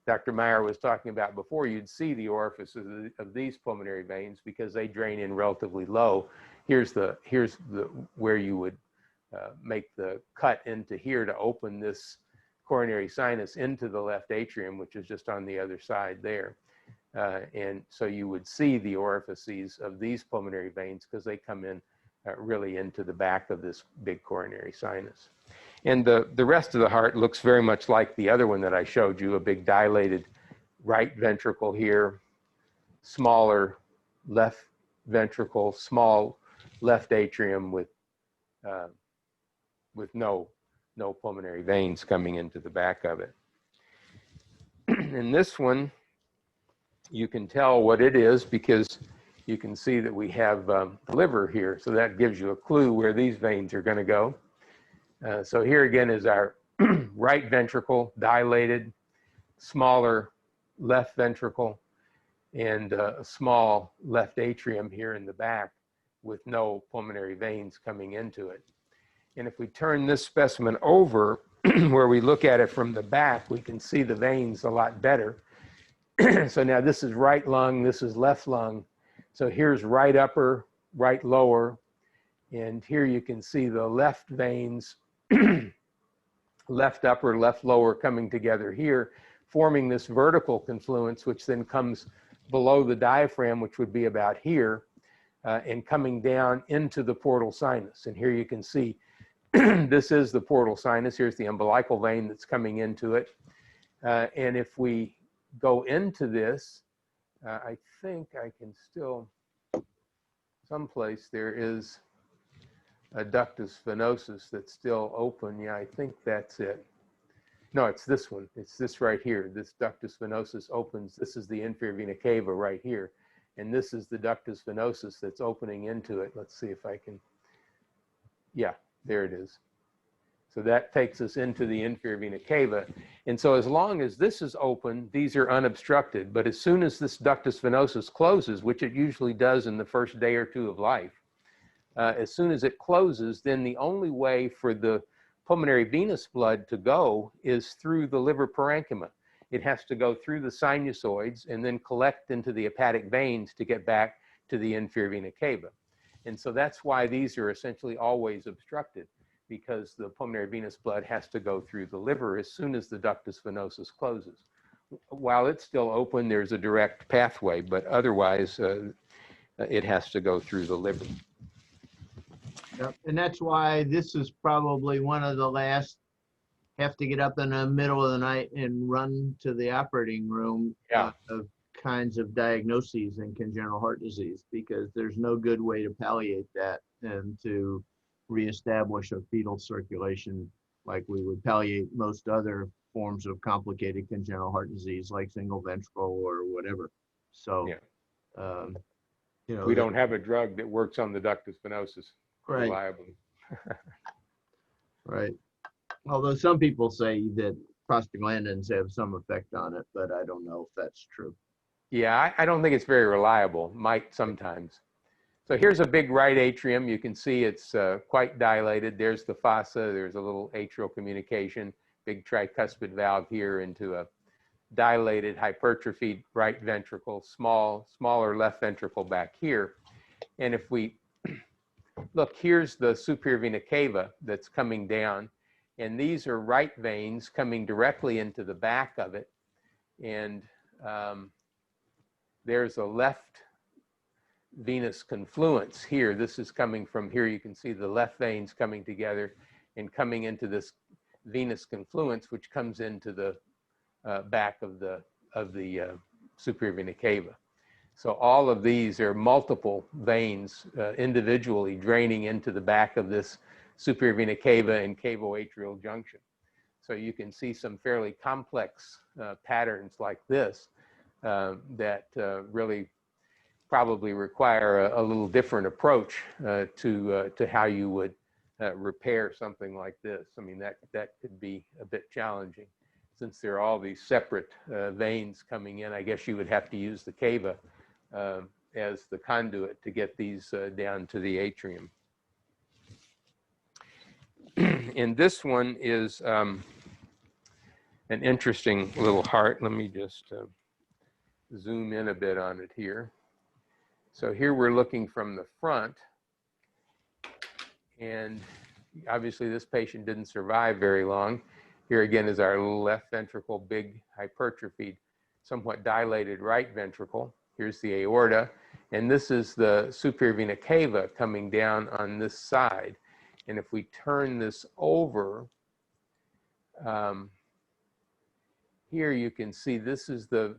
Dr. Meyer was talking about before, you'd see the orifices of these pulmonary veins because they drain in relatively low. Here's where you would make the cut into here to open this coronary sinus into the left atrium, which is just on the other side there. And so you would see the orifices of these pulmonary veins because they come in really into the back of this big coronary sinus. And the rest of the heart looks very much like the other one that I showed you, a big dilated right ventricle here, smaller left ventricle, small left atrium with no pulmonary veins coming into the back of it. In this one, you can tell what it is because you can see that we have the liver here. So that gives you a clue where these veins are going to go. So here again is our right ventricle, dilated, smaller left ventricle, and a small left atrium here in the back with no pulmonary veins coming into it. And if we turn this specimen over, where we look at it from the back, we can see the veins a lot better. So now this is right lung, this is left lung. So here's right upper, right lower, and here you can see the left veins left upper, left lower coming together here, forming this vertical confluence, which then comes below the diaphragm, which would be about here, and coming down into the portal sinus. And here you can see this is the portal sinus. Here's the umbilical vein that's coming into it. And if we go into this, I think I can still, someplace there is a ductus venosus that's still open. Yeah, I think that's it. No, it's this one. It's this right here. This ductus venosus opens. This is the inferior vena cava right here. And this is the ductus venosus that's opening into it. Let's see if I can, yeah, there it is. So that takes us into the inferior vena cava. And so as long as this is open, these are unobstructed. But as soon as this ductus venosus closes, which it usually does in the first day or two of life, as soon as it closes, then the only way for the pulmonary venous blood to go is through the liver parenchyma. It has to go through the sinusoids and then collect into the hepatic veins to get back to the inferior vena cava. And so that's why these are essentially always obstructed, because the pulmonary venous blood has to go through the liver as soon as the ductus venosus closes. While it's still open, there's a direct pathway, but otherwise it has to go through the liver. Yep. And that's why this is probably one of the last have to get up in the middle of the night and run to the operating room of kinds of diagnoses in congenital heart disease, because there's no good way to palliate that and to reestablish a fetal circulation like we would palliate most other forms of complicated congenital heart disease like single ventricle or whatever. So, you know, we don't have a drug that works on the ductus venosus reliably. Right. Although some people say that prostaglandins have some effect on it, but I don't know if that's true. Yeah, I don't think it's very reliable. Might sometimes. So here's a big right atrium. You can see it's quite dilated. There's the fossa. There's a little atrial communication, big tricuspid valve here into a dilated hypertrophied right ventricle, smaller left ventricle back here. And if we look, here's the superior vena cava that's coming down. And these are right veins coming directly into the back of it. And there's a left venous confluence here. This is coming from here. You can see the left veins coming together and coming into this venous confluence, which comes into the back of the superior vena cava. So all of these are multiple veins individually draining into the back of this superior vena cava and cavo-atrial junction. So you can see some fairly complex patterns like this that really probably require a little different approach to how you would repair something like this. I mean, that could be a bit challenging. Since there are all these separate veins coming in, I guess you would have to use the cava as the conduit to get these down to the atrium. And this one is an interesting little heart. Let me just zoom in a bit on it here. So here we're looking from the front, and obviously this patient didn't survive very long. Here again is our left ventricle, big hypertrophied, somewhat dilated right ventricle. Here's the aorta, and this is the superior vena cava coming down on this side. And if we turn this over, here you can see this is the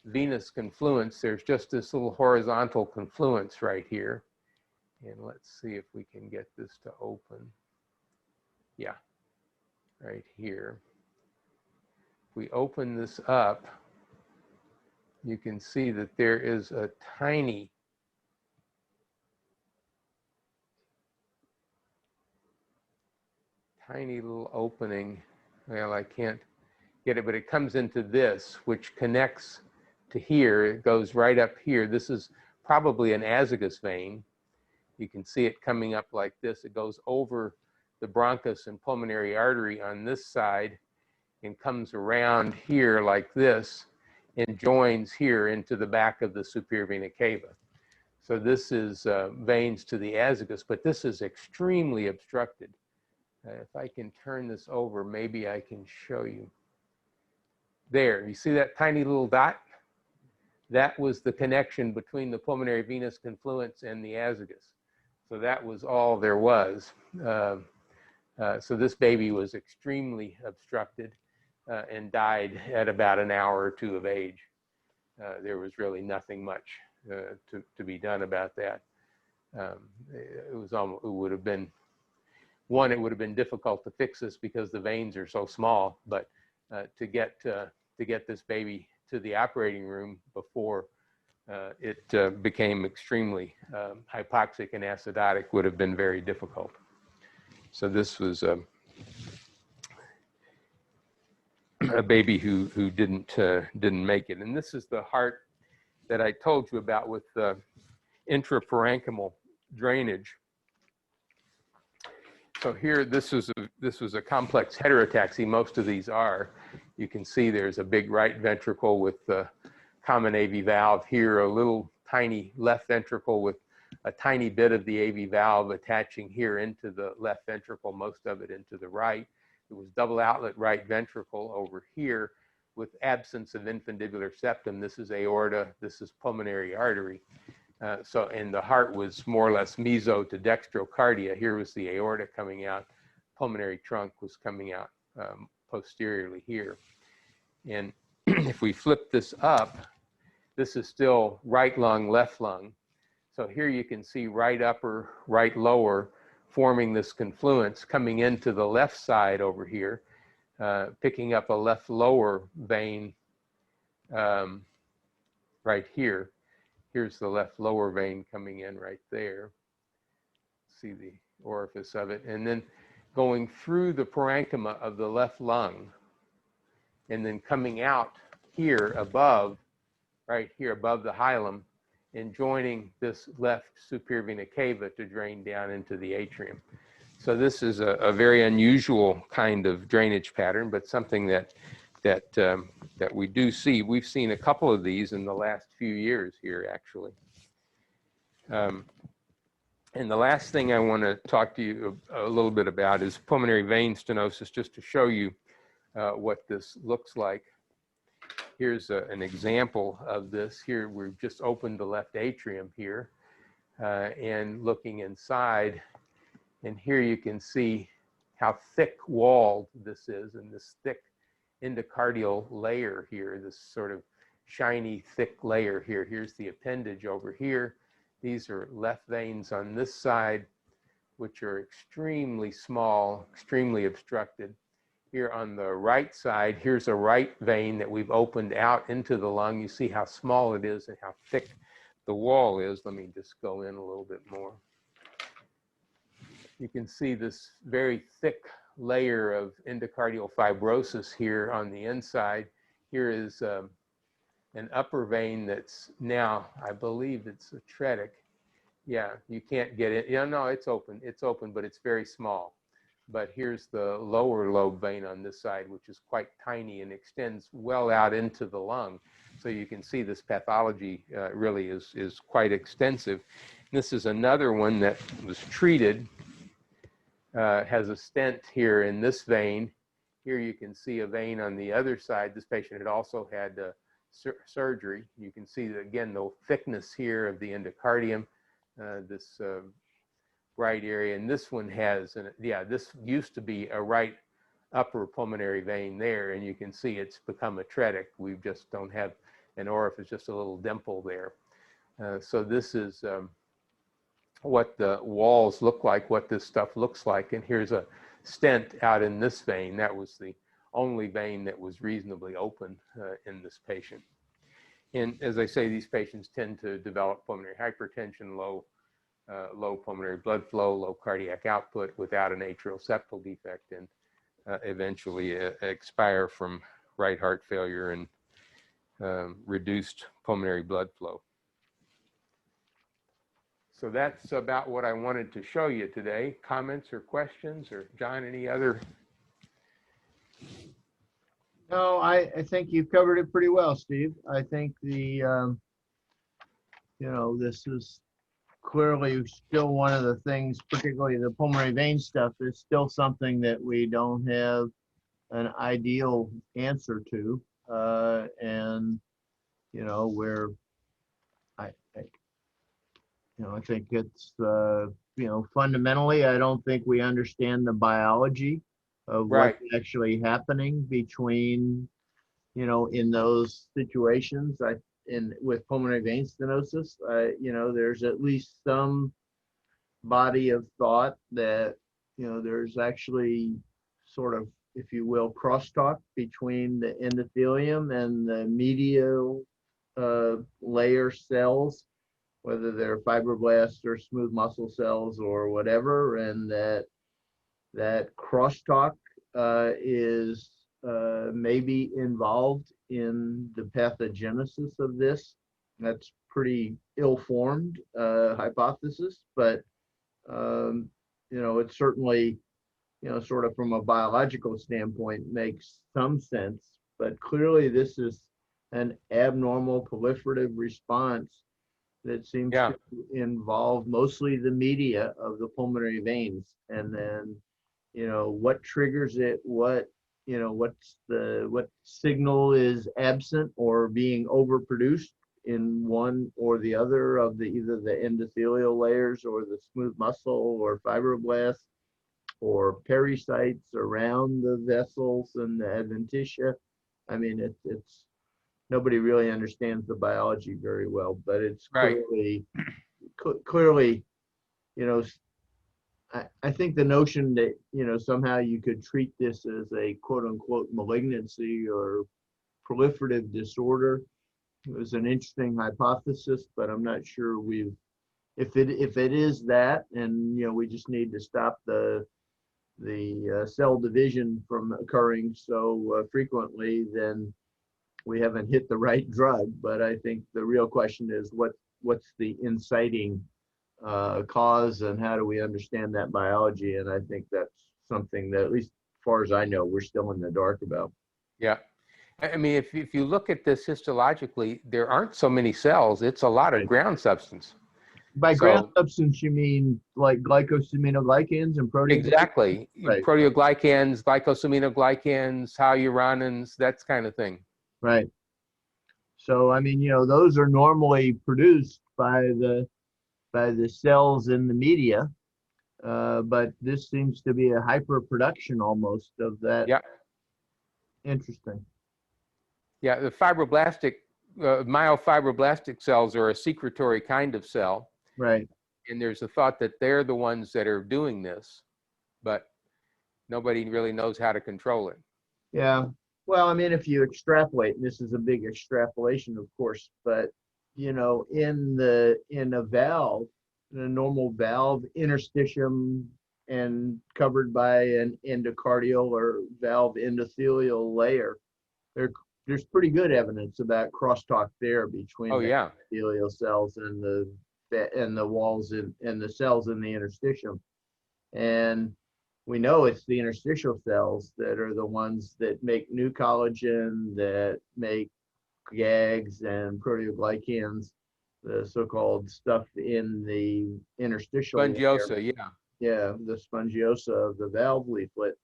venous confluence. There's just this little horizontal confluence right here. And let's see if we can get this to open. Yeah, right here. If we open this up, you can see that there is a tiny little opening. Well, I can't get it, but it comes into this, which connects to here. It goes right up here. This is probably an azygous vein. You can see it coming up like this. It goes over the bronchus and pulmonary artery on this side and comes around here like this and joins here into the back of the superior vena cava. So this is veins to the azygos, but this is extremely obstructed. If I can turn this over, maybe I can show you. There, you see that tiny little dot? That was the connection between the pulmonary venous confluence and the azygos. So that was all there was. So this baby was extremely obstructed and died at about an hour or two of age. There was really nothing much to be done about that. It would have been, it would have been difficult to fix this because the veins are so small, but to get this baby to the operating room before it became extremely hypoxic and acidotic would have been very difficult. So this was a baby who didn't make it. And this is the heart that I told you about with the intraparenchymal drainage. So here, this was a complex heterotaxy. Most of these are. You can see there's a big right ventricle with the common AV valve here, a little tiny left ventricle with a tiny bit of the AV valve attaching here into the left ventricle, most of it into the right. It was double outlet right ventricle over here with absence of infundibular septum. This is aorta, this is pulmonary artery. And the heart was more or less meso to dextrocardia. Here was the aorta coming out. Pulmonary trunk was coming out posteriorly here. And if we flip this up, this is still right lung, left lung. So here you can see right upper, right lower forming this confluence coming into the left side over here, picking up a left lower vein right here. Here's the left lower vein coming in right there. See the orifice of it. And then going through the parenchyma of the left lung and then coming out here above, right here above the hilum, and joining this left superior vena cava to drain down into the atrium. So this is a very unusual kind of drainage pattern, but something that we do see. We've seen a couple of these in the last few years here, actually. And the last thing I want to talk to you a little bit about is pulmonary vein stenosis, just to show you what this looks like. Here's an example of this. Here, we've just opened the left atrium here and looking inside. And here you can see how thick walled this is, and this thick endocardial layer here, this sort of shiny, thick layer here. Here's the appendage over here. These are left veins on this side, which are extremely small, extremely obstructed. Here on the right side, here's a right vein that we've opened out into the lung. You see how small it is and how thick the wall is. Let me just go in a little bit more. You can see this very thick layer of endocardial fibrosis here on the inside. Here is an upper vein that's now, I believe it's atretic. Yeah, you can't get it. Yeah, no, it's open, but it's very small. But here's the lower lobe vein on this side, which is quite tiny and extends well out into the lung. So you can see this pathology really is quite extensive. This is another one that was treated, has a stent here in this vein. Here you can see a vein on the other side. This patient had also had surgery. You can see, again, the thickness here of the endocardium, this right area, and this one has, this used to be a right upper pulmonary vein there, and you can see it's become atretic. We just don't have an orifice, just a little dimple there. So this is what the walls look like, what this stuff looks like, and here's a stent out in this vein. That was the only vein that was reasonably open in this patient. And as I say, these patients tend to develop pulmonary hypertension, low pulmonary blood flow, low cardiac output without an atrial septal defect, and eventually expire from right heart failure and reduced pulmonary blood flow. So that's about what I wanted to show you today. Comments or questions, or John, any other? No, I think you've covered it pretty well, Steve. I think the, this is clearly still one of the things, particularly the pulmonary vein stuff, is still something that we don't have an ideal answer to. And, you know, where I I think it's, you know, fundamentally, I don't think we understand the biology of Right. what's actually happening between, you know, in those situations. With pulmonary vein stenosis, you know, there's at least some body of thought that, you know, there's actually sort of, if you will, crosstalk between the endothelium and the medial layer cells, whether they're fibroblasts or smooth muscle cells or whatever, and that crosstalk is maybe involved in the pathogenesis of this. That's pretty ill-formed hypothesis, but you know, it certainly, you know, sort of from a biological standpoint makes some sense. But clearly, this is an abnormal proliferative response that seems Yeah. to involve mostly the media of the pulmonary veins. And then, you know, what triggers it, what, you know, what signal is absent or being overproduced in one or the other of the either the endothelial layers or the smooth muscle or fibroblasts or pericytes around the vessels and the adventitia. I mean, it's nobody really understands the biology very well, but it's Right. clearly, you know, I think the notion that, you know, somehow you could treat this as a quote unquote malignancy or proliferative disorder was an interesting hypothesis, but I'm not sure if it is that, and, you know, we just need to stop the cell division from occurring so frequently, then we haven't hit the right drug. But I think the real question is what's the inciting cause, and how do we understand that biology? And I think that's something that, at least as far as I know, we're still in the dark about. Yeah. I mean, if you look at this histologically, there aren't so many cells. It's a lot of Right. ground substance. By ground So substance, you mean like glycosaminoglycans and proteoglycans? exactly, Right, proteoglycans, glycosaminoglycans, hyaluronins, that kind of thing. right. So, I mean, you know, those are normally produced by the cells in the media, but this seems to be a hyperproduction almost of that. Yeah. Interesting. Yeah. The fibroblastic, myofibroblastic cells are a secretory kind of cell. Right. And there's a thought that they're the ones that are doing this, but nobody really knows how to control it. Yeah. Well, I mean, if you extrapolate, and this is a big extrapolation, of course, but, you know, in a valve, in a normal valve interstitium and covered by an endocardial or valve endothelial layer, there's pretty good evidence about crosstalk there between Oh, the yeah. endothelial cells and the walls and the cells in the interstitium. And we know it's the interstitial cells that are the ones that make new collagen, that make GAGs and proteoglycans, the so-called stuff in the interstitial layer. Spongiosa, yeah. Yeah, the spongiosa of the valve leaflet.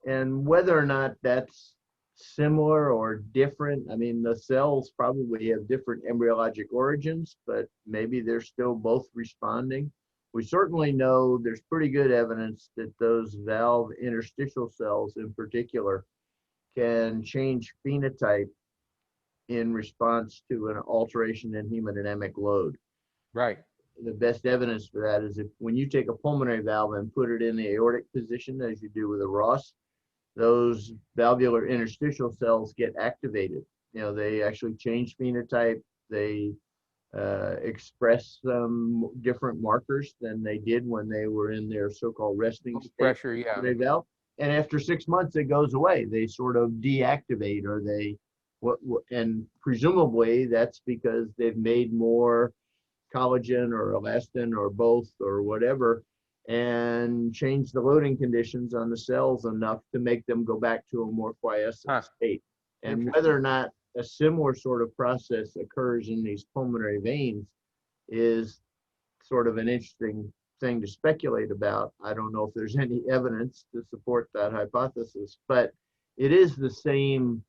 And whether or not that's similar or different, I mean, the cells probably have different embryologic origins, but maybe they're still both responding. We certainly know there's pretty good evidence that those valve interstitial cells in particular can change phenotype in response to an alteration in hemodynamic load. Right. The best evidence for that is if when you take a pulmonary valve and put it in the aortic position, as you do with a Ross, those valvular interstitial cells get activated. You know, they actually change phenotype. They express some different markers than they did when they were in their so-called resting state. Pressure, yeah. Valve. And after 6 months, it goes away. They sort of deactivate, or and presumably that's because they've made more collagen or elastin or both or whatever, and change the loading conditions on the cells enough to make them go back to a more quiescent state. And whether or not a similar sort of process occurs in these pulmonary veins is sort of an interesting thing to speculate about. I don't know if there's any evidence to support that hypothesis, but it is the same,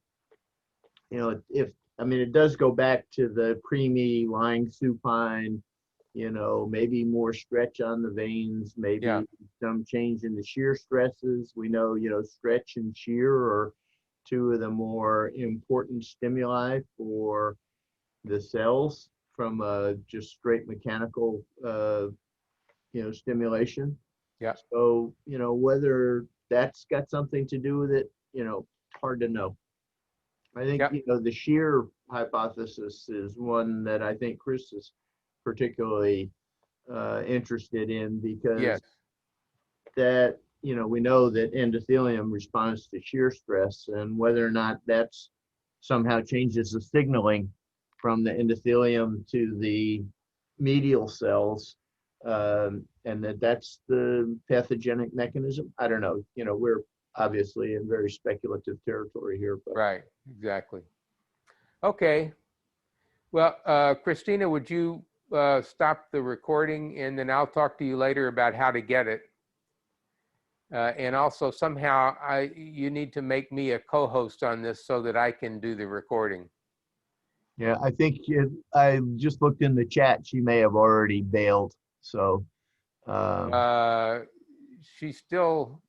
you know, I mean, it does go back to the preemie lying supine, you know, maybe more stretch on the veins, maybe Yeah. some change in the shear stresses. We know, you know, stretch and shear are two of the more important stimuli for the cells from just straight mechanical, you know, stimulation. Yeah. So, you know, whether that's got something to do with it, you know, hard to know. I think, Yeah. you know, the shear hypothesis is one that I think Chris is particularly interested in, because Yes. that, you know, we know that endothelium responds to shear stress, and whether or not that's somehow changes the signaling from the endothelium to the medial cells, and that's the pathogenic mechanism. I don't know. You know, we're obviously in very speculative territory here, but Right. Exactly. Okay. Well, Christina, would you stop the recording, and then I'll talk to you later about how to get it. And also somehow you need to make me a co-host on this so that I can do the recording. yeah, I think I just looked in the chat. She may have already bailed. So, She's still